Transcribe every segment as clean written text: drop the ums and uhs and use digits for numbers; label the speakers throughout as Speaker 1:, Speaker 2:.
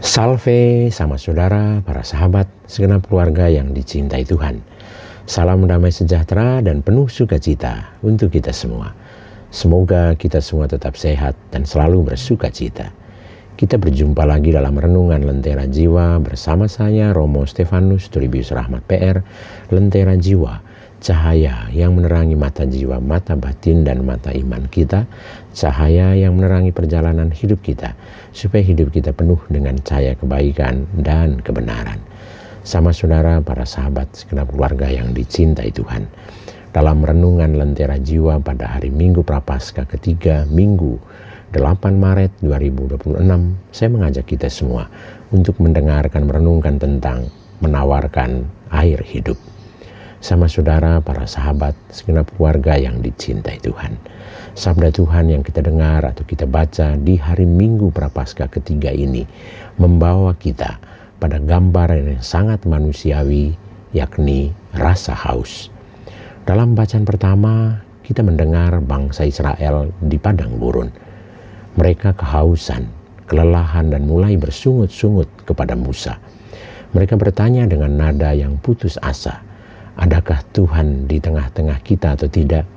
Speaker 1: Salve sama saudara, para sahabat, segenap keluarga yang dicintai Tuhan. Salam damai sejahtera dan penuh sukacita untuk kita semua. Semoga kita semua tetap sehat dan selalu bersukacita. Kita berjumpa lagi dalam renungan Lentera Jiwa bersama saya Romo Stefanus Turibus Rahmat PR. Lentera Jiwa, cahaya yang menerangi mata jiwa, mata batin dan mata iman kita. Cahaya yang menerangi perjalanan hidup kita, supaya hidup kita penuh dengan cahaya kebaikan dan kebenaran. Sama saudara, para sahabat, segenap keluarga yang dicintai Tuhan. Dalam renungan Lentera Jiwa pada hari Minggu Prapaskah ketiga, Minggu 8 Maret 2026, saya mengajak kita semua untuk mendengarkan, merenungkan tentang menawarkan air hidup. Sama saudara, para sahabat, segenap keluarga yang dicintai Tuhan. Sabda Tuhan yang kita dengar atau kita baca di hari Minggu Prapaskah ketiga ini membawa kita pada gambaran yang sangat manusiawi, yakni rasa haus. Dalam bacaan pertama, kita mendengar bangsa Israel di padang gurun. Mereka kehausan, kelelahan dan mulai bersungut-sungut kepada Musa. Mereka bertanya dengan nada yang putus asa, adakah Tuhan di tengah-tengah kita atau tidak?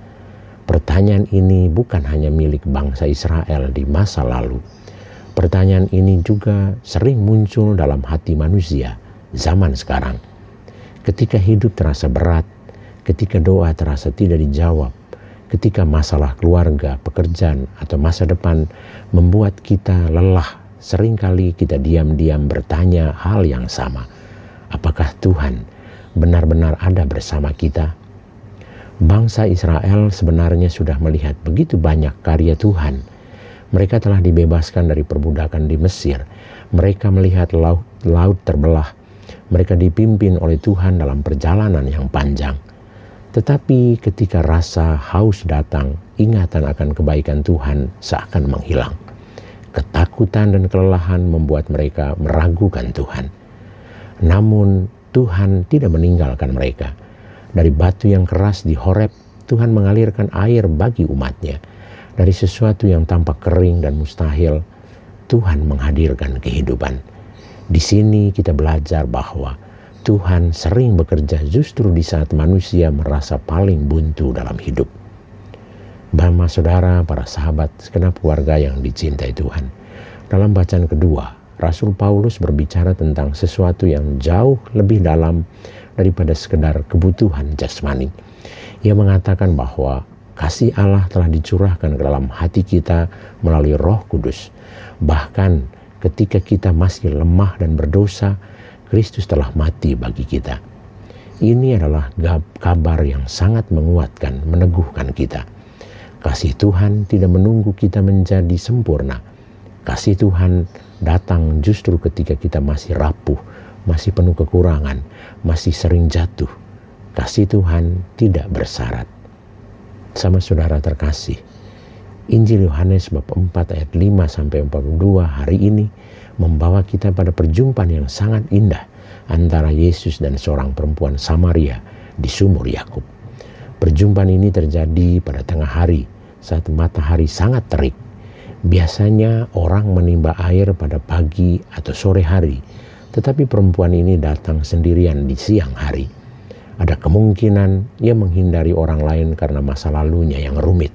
Speaker 1: Pertanyaan ini bukan hanya milik bangsa Israel di masa lalu. Pertanyaan ini juga sering muncul dalam hati manusia zaman sekarang. Ketika hidup terasa berat, ketika doa terasa tidak dijawab, ketika masalah keluarga, pekerjaan, atau masa depan membuat kita lelah, seringkali kita diam-diam bertanya hal yang sama. Apakah Tuhan benar-benar ada bersama kita? Bangsa Israel sebenarnya sudah melihat begitu banyak karya Tuhan. Mereka telah dibebaskan dari perbudakan di Mesir. Mereka melihat laut terbelah. Mereka dipimpin oleh Tuhan dalam perjalanan yang panjang. Tetapi ketika rasa haus datang, ingatan akan kebaikan Tuhan seakan menghilang. Ketakutan dan kelelahan membuat mereka meragukan Tuhan. Namun Tuhan tidak meninggalkan mereka. Dari batu yang keras di Horeb, Tuhan mengalirkan air bagi umatnya. Dari sesuatu yang tampak kering dan mustahil, Tuhan menghadirkan kehidupan. Di sini kita belajar bahwa Tuhan sering bekerja justru di saat manusia merasa paling buntu dalam hidup. Bama saudara, para sahabat, segenap keluarga yang dicintai Tuhan. Dalam bacaan kedua, Rasul Paulus berbicara tentang sesuatu yang jauh lebih dalam daripada sekedar kebutuhan jasmani. Ia mengatakan bahwa kasih Allah telah dicurahkan ke dalam hati kita melalui Roh Kudus. Bahkan ketika kita masih lemah dan berdosa, Kristus telah mati bagi kita. Ini adalah kabar yang sangat menguatkan, meneguhkan kita. Kasih Tuhan tidak menunggu kita menjadi sempurna. Kasih Tuhan datang justru ketika kita masih rapuh, masih penuh kekurangan, masih sering jatuh. Kasih Tuhan tidak bersyarat. Sama saudara terkasih, Injil Yohanes bab 4 ayat 5-42 hari ini membawa kita pada perjumpaan yang sangat indah antara Yesus dan seorang perempuan Samaria di sumur Yakub. Perjumpaan ini terjadi pada tengah hari saat matahari sangat terik. Biasanya orang menimba air pada pagi atau sore hari, tetapi perempuan ini datang sendirian di siang hari. Ada kemungkinan ia menghindari orang lain karena masa lalunya yang rumit.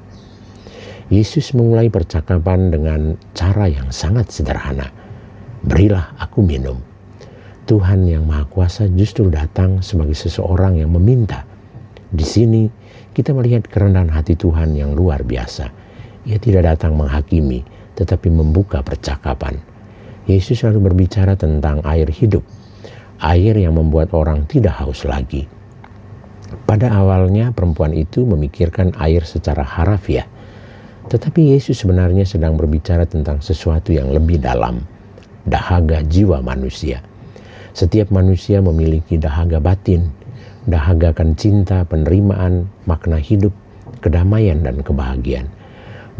Speaker 1: Yesus memulai percakapan dengan cara yang sangat sederhana. Berilah aku minum. Tuhan yang Maha Kuasa justru datang sebagai seseorang yang meminta. Di sini kita melihat kerendahan hati Tuhan yang luar biasa. Ia tidak datang menghakimi, tetapi membuka percakapan. Yesus selalu berbicara tentang air hidup, air yang membuat orang tidak haus lagi. Pada awalnya perempuan itu memikirkan air secara harafiah, tetapi Yesus sebenarnya sedang berbicara tentang sesuatu yang lebih dalam, dahaga jiwa manusia. Setiap manusia memiliki dahaga batin, dahaga akan cinta, penerimaan, makna hidup, kedamaian dan kebahagiaan.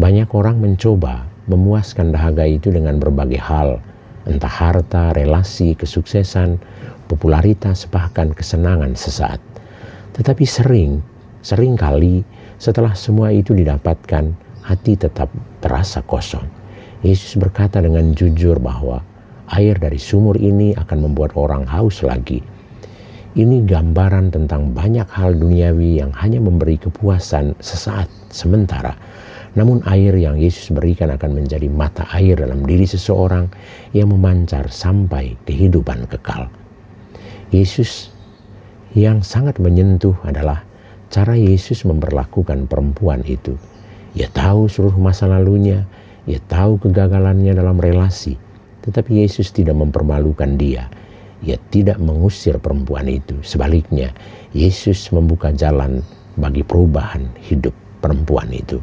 Speaker 1: Banyak orang mencoba memuaskan dahaga itu dengan berbagai hal, entah harta, relasi, kesuksesan, popularitas, bahkan kesenangan sesaat. Tetapi seringkali setelah semua itu didapatkan, hati tetap terasa kosong. Yesus berkata dengan jujur bahwa Air dari sumur ini akan membuat orang haus lagi. Ini gambaran tentang banyak hal duniawi yang hanya memberi kepuasan sesaat sementara. Namun air yang Yesus berikan akan menjadi mata air dalam diri seseorang yang memancar sampai kehidupan kekal. Yesus yang sangat menyentuh adalah cara Yesus memperlakukan perempuan itu. Ia tahu seluruh masa lalunya, ia tahu kegagalannya dalam relasi, tetapi Yesus tidak mempermalukan dia. Ia tidak mengusir perempuan itu. Sebaliknya, Yesus membuka jalan bagi perubahan hidup perempuan itu.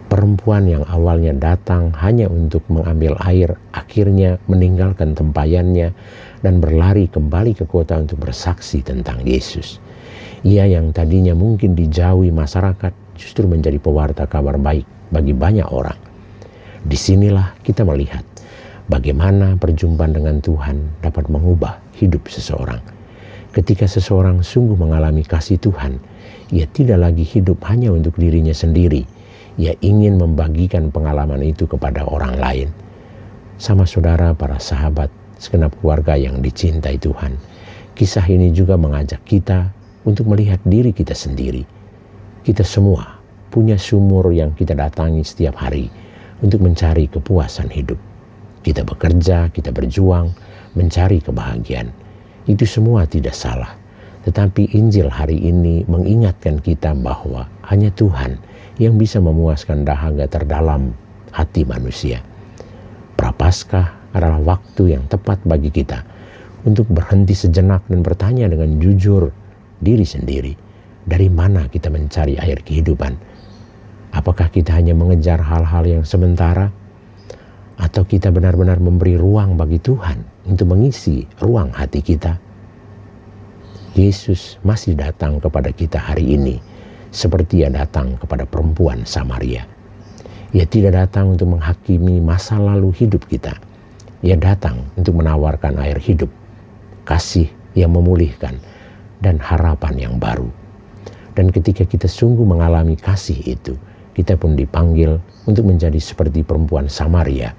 Speaker 1: Perempuan yang awalnya datang hanya untuk mengambil air, akhirnya meninggalkan tempayannya dan berlari kembali ke kota untuk bersaksi tentang Yesus. Ia yang tadinya mungkin dijauhi masyarakat justru menjadi pewarta kabar baik bagi banyak orang. Disinilah kita melihat bagaimana perjumpaan dengan Tuhan dapat mengubah hidup seseorang. Ketika seseorang sungguh mengalami kasih Tuhan, ia tidak lagi hidup hanya untuk dirinya sendiri. Ia ingin membagikan pengalaman itu kepada orang lain. Sama saudara, para sahabat, segenap keluarga yang dicintai Tuhan, kisah ini juga mengajak kita untuk melihat diri kita sendiri. Kita semua punya sumur yang kita datangi setiap hari untuk mencari kepuasan hidup. Kita bekerja, kita berjuang, mencari kebahagiaan. Itu semua tidak salah. Tetapi Injil hari ini mengingatkan kita bahwa hanya Tuhan yang bisa memuaskan dahaga terdalam hati manusia. Prapaskah adalah waktu yang tepat bagi kita untuk berhenti sejenak dan bertanya dengan jujur diri sendiri, dari mana kita mencari air kehidupan? Apakah kita hanya mengejar hal-hal yang sementara? Atau kita benar-benar memberi ruang bagi Tuhan untuk mengisi ruang hati kita? Yesus masih datang kepada kita hari ini seperti ia datang kepada perempuan Samaria. Ia tidak datang untuk menghakimi masa lalu hidup kita. Ia datang untuk menawarkan air hidup, kasih yang memulihkan, dan harapan yang baru. Dan ketika kita sungguh mengalami kasih itu, kita pun dipanggil untuk menjadi seperti perempuan Samaria,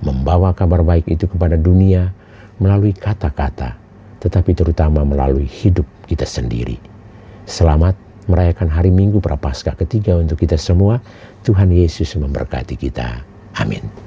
Speaker 1: membawa kabar baik itu kepada dunia melalui kata-kata, tetapi terutama melalui hidup kita sendiri. Selamat merayakan hari Minggu Prapaskah ketiga untuk kita semua. Tuhan Yesus memberkati kita. Amin.